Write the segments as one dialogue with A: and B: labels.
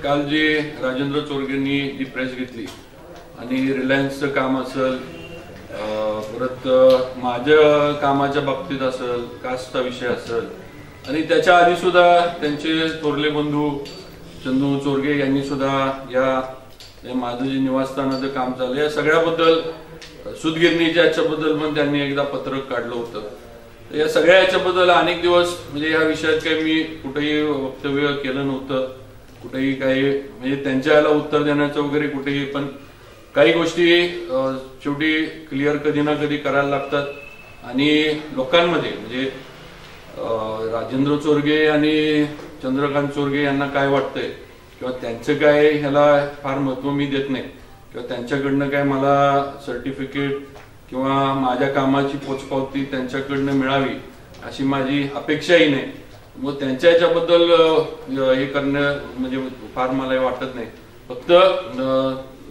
A: काल जे राजेंद्र चोरगेंनी जी प्रेस घेतली आणि रिलायन्सचं काम असेल, परत माझ्या कामाच्या बाबतीत असेल, कास्टचा विषय असेल आणि त्याच्या आधी सुद्धा त्यांचे थोरले बंधू चंदू चोरगे यांनी सुद्धा या माझं जे निवासस्थानाचं काम चालू या सगळ्याबद्दल सूतगिरणीच्या याच्याबद्दल पण त्यांनी एकदा पत्रक काढलं होतं. या सगळ्या याच्याबद्दल अनेक दिवस म्हणजे या विषयात काही मी कुठेही वक्तव्य केलं नव्हतं, कुठेही काही म्हणजे त्यांच्या याला उत्तर देण्याचं वगैरे कुठेही, पण काही गोष्टी शेवटी क्लिअर कधी ना कधी करायला लागतात आणि लोकांमध्ये म्हणजे राजेंद्र चोरगे आणि चंद्रकांत चोरगे यांना काय वाटतंय किंवा त्यांचं काय ह्याला फार महत्व मी देत नाही किंवा त्यांच्याकडनं काय मला सर्टिफिकेट किंवा माझ्या कामाची पोचपावती त्यांच्याकडनं मिळावी अशी माझी अपेक्षाही नाही. मग त्यांच्या याच्याबद्दल हे करणं म्हणजे फार मला वाटत नाही. फक्त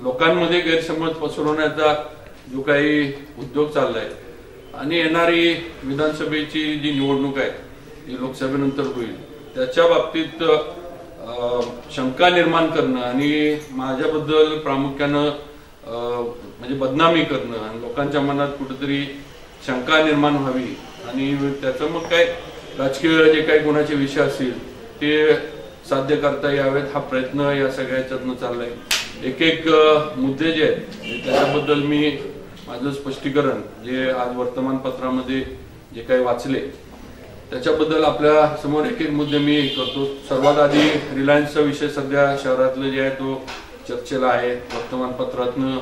A: लोकांमध्ये गैरसमज पसरवण्याचा जो काही उद्योग चाललाय आणि येणारी विधानसभेची जी निवडणूक आहे ती लोकसभेनंतर होईल त्याच्या बाबतीत शंका निर्माण करणं आणि माझ्याबद्दल प्रामुख्यानं म्हणजे बदनामी करणं आणि लोकांच्या मनात कुठेतरी शंका निर्माण व्हावी आणि त्याचं मग काय राजकीय जे काही कोणाचे विषय असतील ते साध्य करता यावेत हा प्रयत्न या सगळ्याच्यातनं चाललाय. एक एक मुद्दे जे आहेत त्याच्याबद्दल मी माझं स्पष्टीकरण जे आज वर्तमानपत्रामध्ये जे काही वाचले त्याच्याबद्दल आपल्या समोर एक एक मुद्दे मी करतो. सर्वात आधी रिलायन्सचा विषय सध्या शहरातलं जे आहे तो चर्चेला आहे. वर्तमानपत्रातनं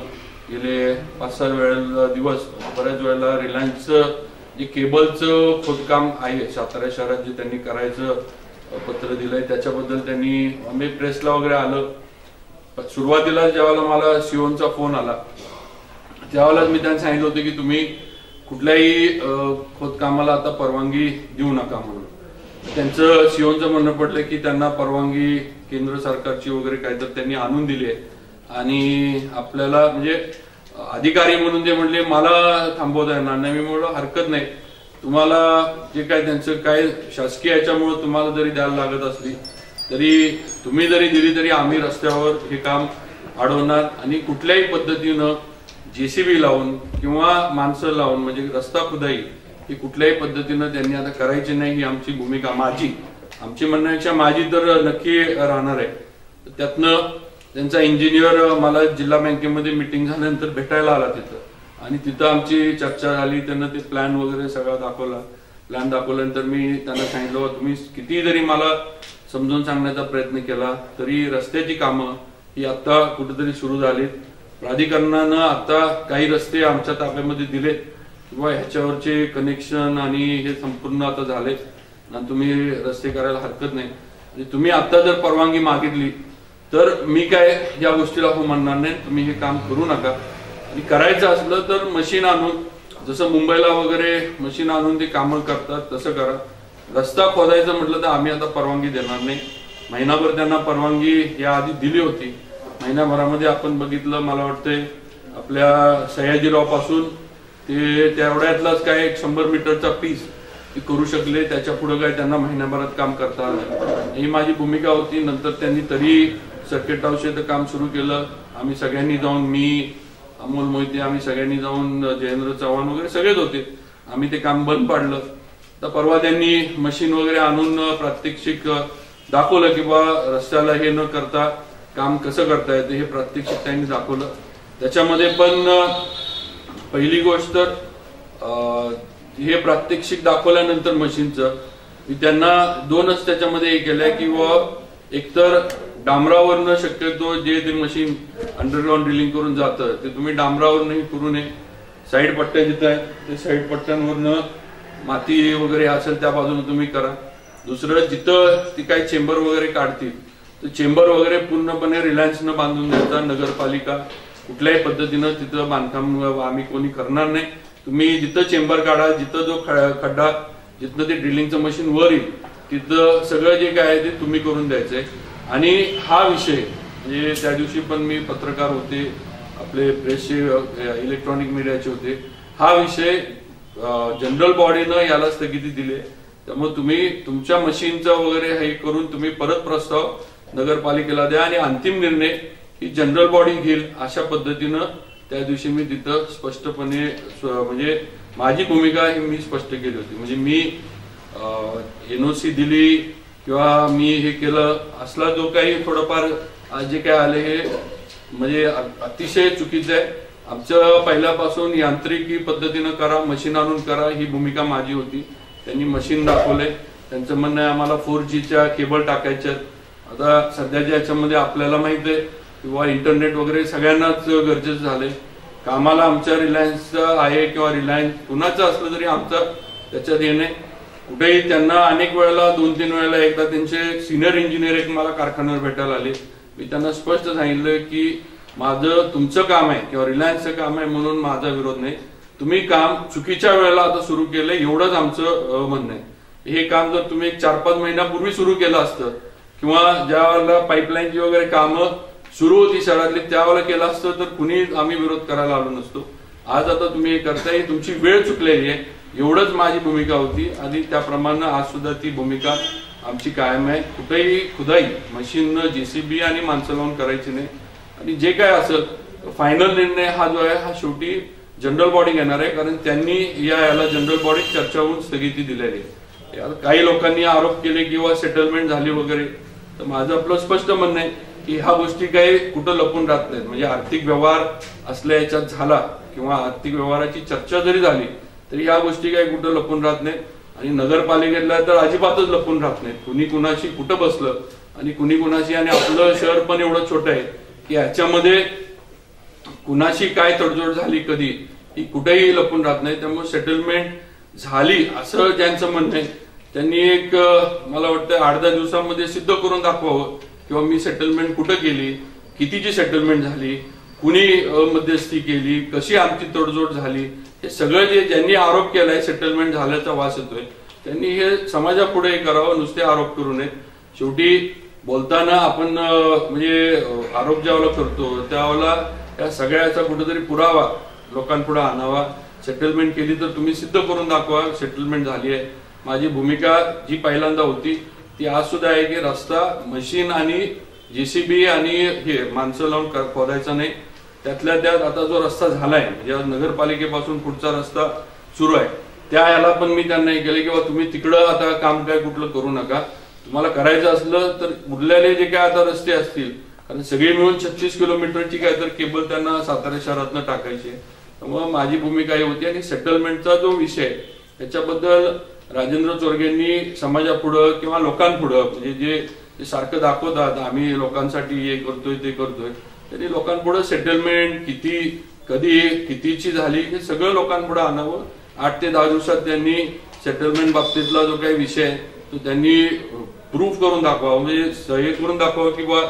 A: गेले 5-6 दिवस बऱ्याच वेळेला रिलायन्सचं जे केबलचं खोदकाम आहे सातारा शहरात जे त्यांनी करायचं पत्र दिलंय त्याच्याबद्दल त्यांनी आम्ही प्रेसला वगैरे आलं. सुरुवातीला ज्यावेळेला मला सिओनचा फोन आला त्यावेळेला मी त्यांना सांगितलं होतं की तुम्ही कुठल्याही खोदकामाला आता परवानगी देऊ नका म्हणून. त्यांचं सिओनचं म्हणणं पडलं की त्यांना परवानगी केंद्र सरकारची वगैरे काहीतरी त्यांनी आणून दिली आहे आणि आपल्याला म्हणजे अधिकारी म्हणून ते म्हणले मला थांबवता येणार नाही. मी म्हणलो हरकत नाही, तुम्हाला जे काय त्यांचं काय शासकीय याच्यामुळे तुम्हाला जरी द्यायला लागत असली तरी तुम्ही जरी दिली तरी आम्ही रस्त्यावर हे काम अडवणार आणि कुठल्याही पद्धतीनं जेसीबी लावून किंवा माणसं लावून म्हणजे रस्ता खुदाई ही कुठल्याही पद्धतीनं त्यांनी आता करायची नाही ही आमची भूमिका आमची म्हणण्यापेक्षा माझी तर नक्की राहणार आहे. त्यातनं त्यांचा इंजिनियर मला जिल्हा बँकेमध्ये मीटिंग झाल्यानंतर भेटायला आला तिथं आणि तिथं आमची चर्चा झाली. त्यांना ते प्लॅन वगैरे सगळा दाखवला. प्लॅन दाखवल्यानंतर मी त्यांना सांगितलं तुम्ही किती जरी मला समजून सांगण्याचा प्रयत्न केला तरी रस्त्याची कामं ही आता कुठेतरी सुरू झालीत. प्राधिकरणानं आता काही रस्ते आमच्या ताब्यामध्ये दिले किंवा ह्याच्यावरचे कनेक्शन आणि हे संपूर्ण आता झाले आणि तुम्ही रस्ते करायला हरकत नाही. तुम्ही आता जर परवानगी मागितली तर मी काय या गोष्टीला हो म्हणणार नाही. तुम्ही हे काम करू नका आणि करायचं असलं तर मशीन आणून जसं मुंबईला वगैरे मशीन आणून ते कामं करतात तसं करा. रस्ता खोदायचं म्हटलं तर आम्ही आता परवानगी देणार नाही. महिनाभर त्यांना परवानगी याआधी दिली होती. महिन्याभरामध्ये आपण बघितलं मला वाटतंय आपल्या सयाजीराव पासून ते तेवढ्यातलाच काय 100 मीटरचा पीस ते करू शकले. त्याच्या पुढे काय त्यांना महिन्याभरात काम करता आलं ही माझी भूमिका होती. नंतर त्यांनी तरी सर्किट हाऊसचं काम सुरू केलं. आम्ही सगळ्यांनी जाऊन मी अमोल मोहिते आम्ही सगळ्यांनी जाऊन जयेंद्र चव्हाण वगैरे सगळेच होते. आम्ही ते काम बंद पाडलं. तर परवा त्यांनी मशीन वगैरे आणून प्रात्यक्षिक दाखवलं की बा रस्त्याला हे न करता काम कसं करता येतं हे प्रात्यक्षिक त्यांनी दाखवलं. त्याच्यामध्ये पण पहिली गोष्ट तर हे प्रात्यक्षिक दाखवल्यानंतर मशीनचं मी त्यांना दोनच त्याच्यामध्ये हे केलंय की एकतर डांबरावरनं शक्यतो जे ते मशीन अंडरग्राऊंड ड्रिलिंग करून जातं ते तुम्ही डांबरावरनंही करू नये. साईड पट्ट्या जिथं आहेत ते साईड पट्ट्यांवरनं माती वगैरे असेल त्या बाजूने तुम्ही करा. दुसरं जिथं ती काही चेंबर वगैरे काढतील तर चेंबर वगैरे पूर्णपणे रिलायन्सनं बांधून द्यायचा. नगरपालिका कुठल्याही पद्धतीनं तिथं बांधकाम आम्ही कोणी करणार नाही. तुम्ही जिथं चेंबर काढा जिथं जो खड्डा जिथं ते ड्रिलिंगचं मशीन वर येईल तिथं सगळं जे काय आहे ते तुम्ही करून द्यायचंय. आणि हा विषय म्हणजे त्या दिवशी पण मी पत्रकार होते आपले प्रेसचे इलेक्ट्रॉनिक मीडियाचे होते. हा विषय जनरल बॉडीनं याला स्थगिती दिली. त्यामुळे तुम्ही तुमच्या मशीनचा वगैरे हे करून तुम्ही परत प्रस्ताव नगरपालिकेला द्या आणि अंतिम निर्णय ही जनरल बॉडी घेईल अशा पद्धतीनं त्या दिवशी मी तिथं स्पष्टपणे म्हणजे माझी भूमिका ही मी स्पष्ट केली होती. म्हणजे मी NOC दिली किंवा मी हे केलं असला जो काही थोडंफार आज जे काय आले हे म्हणजे अतिशय चुकीचं आहे. आमचं पहिल्यापासून यांत्रिकी पद्धतीनं करा, मशीन आणून करा ही भूमिका माझी होती. त्यांनी मशीन दाखवले. त्यांचं म्हणणं आहे आम्हाला 4Gच्या केबल टाकायच्या. आता सध्याच्या याच्यामध्ये आपल्याला माहित आहे किंवा इंटरनेट वगैरे सगळ्यांनाच गरजेचं झालंय. कामाला आमच्या रिलायन्सचं आहे किंवा रिलायन्स कुणाचं असलं तरी आमचं त्याच्यात येणे कुठेही त्यांना अनेक वेळेला 2-3 वेळेला एकदा त्यांचे सिनियर इंजिनियर एक मला कारखान्यावर भेटायला आले. मी त्यांना स्पष्ट सांगितलं की माझं तुमचं काम आहे किंवा रिलायन्सचं काम आहे म्हणून माझा विरोध नाही. तुम्ही काम चुकीच्या वेळेला आता सुरू केलंय एवढंच आमचं म्हणणं आहे. हे काम जर तुम्ही 4-5 महिन्यापूर्वी सुरू केलं असतं किंवा ज्या वेळेला पाईपलाईनची वगैरे कामं सुरू होती शहरातली त्यावेळेला केलं असतं तर कुणी आम्ही विरोध करायला आलो नसतो. आज आता तुम्ही हे करताय तुमची वेळ चुकलेली आहे एवढंच माझी भूमिका होती आणि त्याप्रमाणे आज सुद्धा ती भूमिका आमची कायम आहे. कुठेही खुदाई मशीन JCB आणि माणसं लावून करायची नाही आणि जे काय असेल फायनल निर्णय हा जो आहे हा शेवटी जनरल बॉडी घेणार आहे. कारण त्यांनी याला जनरल बॉडी चर्चा होऊन स्थगिती दिलेली आहे. काही लोकांनी आरोप केले किंवा सेटलमेंट झाली वगैरे तर माझं आपलं स्पष्ट म्हणणं आहे की ह्या गोष्टी काही कुठं लपून राहत नाहीत. म्हणजे आर्थिक व्यवहार असल्या याच्यात झाला किंवा आर्थिक व्यवहाराची चर्चा जरी झाली तरी ह्या गोष्टी काही कुठं लपून राहत नाहीत आणि नगरपालिकेतल्या तर अजिबातच लपून राहत नाहीत. कुणी कुणाशी कुठं बसलं आणि कुणी कुणाशी आणि आपलं शहर पण एवढं छोटं आहे की ह्याच्यामध्ये कुणाशी काय तडजोड झाली कधी ही कुठेही लपून राहत नाही. त्यामुळे सेटलमेंट झाली असं ज्यांचं म्हणणं आहे त्यांनी एक मला वाटतं 8-10 दिवसांमध्ये सिद्ध करून दाखवावं किंवा मी सेटलमेंट कुठं केली, कितीची सेटलमेंट झाली, कुणी मध्यस्थी केली, कशी आमची तडजोड झाली, हे सगळं जे ज्यांनी आरोप केलाय सेटलमेंट झाल्याचा वास येतोय त्यांनी हे समाजापुढे करावं, नुसते आरोप करू नये. शेवटी बोलताना आपण म्हणजे आरोप ज्यावेळेला करतो त्यावेळेला या सगळ्याचा कुठेतरी पुरावा लोकांपुढे आणावा. सेटलमेंट केली तर तुम्ही सिद्ध करून दाखवा सेटलमेंट झाली आहे. माझी भूमिका जी पहिल्यांदा होती ती आज सुद्धा आहे की रस्ता मशीन आणि JCB आणि हे माणसं लावून खोदायचा नाही. त्यातल्या त्यात आता जो रस्ता झालाय म्हणजे नगरपालिकेपासून पुढचा रस्ता सुरू आहे त्या याला पण मी त्यांना हे केलं किंवा तुम्ही तिकडं आता काम काय कुठलं करू नका. तुम्हाला करायचं असलं तर उरलेले जे काय आता रस्ते असतील कारण सगळे मिळून 36 किलोमीटरची काय तर केबल त्यांना सातारा शहरातनं टाकायची आहे. त्यामुळे माझी भूमिका ही होती आणि सेटलमेंटचा जो विषय त्याच्याबद्दल राजेंद्र चोरगेंनी समाजापुढं किंवा लोकांपुढं म्हणजे जे सारखं दाखवतात आम्ही लोकांसाठी हे करतोय ते करतोय त्यांनी लोकांपुढं सेटलमेंट किती कधी कितीची झाली हे सगळं लोकांपुढे आणावं. 8 ते 10 दिवसात त्यांनी सेटलमेंट बाबतीतला जो काही विषय आहे तो त्यांनी प्रूफ करून दाखवा म्हणजे हे करून दाखवा की बा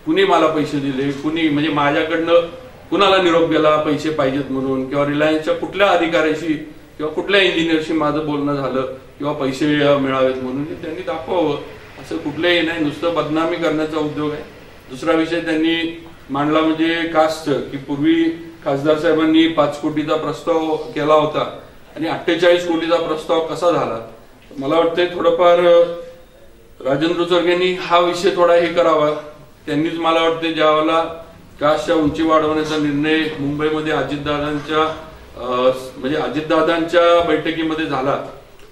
A: कुणी मला पैसे दिले, कुणी म्हणजे माझ्याकडनं कुणाला निरोप गेला पैसे पाहिजेत म्हणून किंवा रिलायन्सच्या कुठल्या अधिकाऱ्याशी किंवा कुठल्या इंजिनियरशी माझं बोलणं झालं किंवा पैसे मिळावेत म्हणून त्यांनी दाखवावं. असं कुठलंही नाही, नुसतं बदनामी करण्याचा उद्योग आहे. दुसरा विषय त्यांनी मांडला म्हणजे कास्ट की पूर्वी खासदार साहेबांनी 5 कोटीचा प्रस्ताव केला होता आणि 48 कोटीचा प्रस्ताव कसा झाला. मला वाटतंय थोडंफार राजेंद्र चोरगेंनी हा विषय थोडा हे करावा. त्यांनीच मला वाटतं ज्यावेळेला कास्टच्या उंची वाढवण्याचा निर्णय मुंबईमध्ये अजितदादांच्या बैठकीमध्ये झाला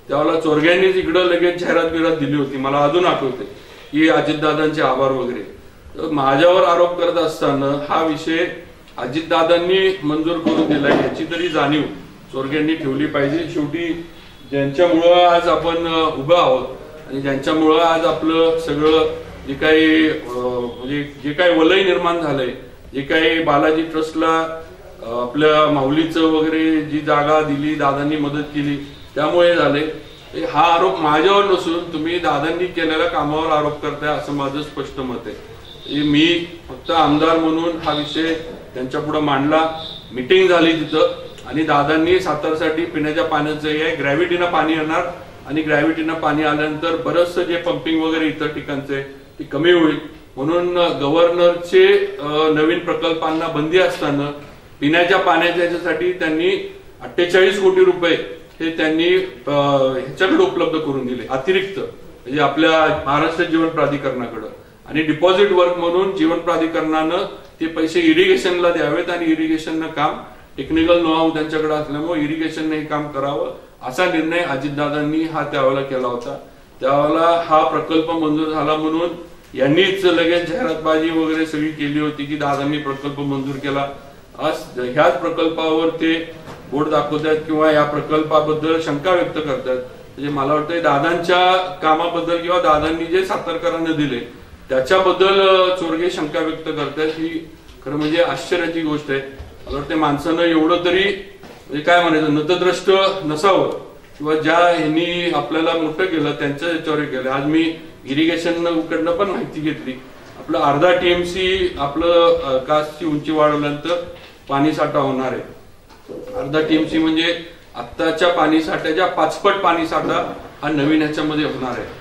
A: त्यावेळेला चोरग्यांनीच इकडं लगेच जाहिरात दिली होती. मला अजून आठवते की अजितदादांचे आभार वगैरे. माझ्यावर आरोप करत असताना हा विषय अजितदादांनी मंजूर करून दिला याची तरी जाणीव चोरग्यांनी ठेवली पाहिजे. शेवटी ज्यांच्यामुळं आज आपण उभं आहोत आणि ज्यांच्यामुळं आज आपलं सगळं जे काही म्हणजे जे काही वलय निर्माण झालंय, जे काही बालाजी ट्रस्टला आपल्या माऊलीचं वगैरे जी जागा दिली दादांनी मदत केली त्यामुळे झाले. हा आरोप माझ्यावर नसून तुम्ही दादांनी केलेल्या कामावर आरोप करताय असं माझं स्पष्ट मत आहे. मी फक्त आमदार म्हणून हा विषय त्यांच्या पुढे मांडला. मीटिंग झाली तिथं आणि दादांनी सातारसाठी पिण्याच्या पाण्याचं हे ग्रॅव्हिटीनं पाणी येणार आणि ग्रॅव्हिटीनं पाणी आल्यानंतर बरंचसं जे पंपिंग वगैरे इतर ठिकाणचे ते कमी होईल म्हणून गव्हर्नरचे नवीन प्रकल्पांना बंदी असताना पिण्याच्या पाण्याच्या याच्यासाठी त्यांनी 48 कोटी रुपये हे त्यांनी ह्याच्याकडे उपलब्ध करून दिले अतिरिक्त म्हणजे आपल्या महाराष्ट्र जीवन प्राधिकरणाकडे. आणि डिपॉझिट वर्क म्हणून जीवन प्राधिकरणानं ते पैसे इरिगेशनला द्यावेत आणि इरिगेशननं काम टेक्निकल नॉव त्यांच्याकडे असल्यामुळे इरिगेशनने हे काम करावं असा निर्णय अजितदादांनी हा त्यावेळेला केला होता. त्यावेळेला हा प्रकल्प मंजूर झाला म्हणून यांनीच लगेच जाहिरातबाजी वगैरे सगळी केली होती की दादांनी प्रकल्प मंजूर केला. आज ह्याच प्रकल्पावर ते बोट दाखवतात किंवा या प्रकल्पाबद्दल शंका व्यक्त करतात. म्हणजे मला वाटतं दादांच्या कामाबद्दल किंवा दादांनी जे सातारकरांना दिले त्याच्याबद्दल चोरगे शंका व्यक्त करतात. ही खरं म्हणजे आश्चर्याची गोष्ट आहे. मला वाटतं माणसानं एवढं तरी म्हणजे काय म्हणायचं नतद्रष्ट नसावं किंवा ज्या ह्यांनी आपल्याला मोठं केलं त्यांच्या याच्यावर केलं. आज मी इरिगेशन कडनं पण माहिती घेतली. आपलं अर्धा TMC आपलं कासची उंची वाढवल्यानंतर पाणी साठा होणार आहे. अर्धा TMC म्हणजे आत्ताच्या पाणी साठ्याच्या 5 पट पाणी साठा हा नवीन ह्याच्यामध्ये होणार आहे.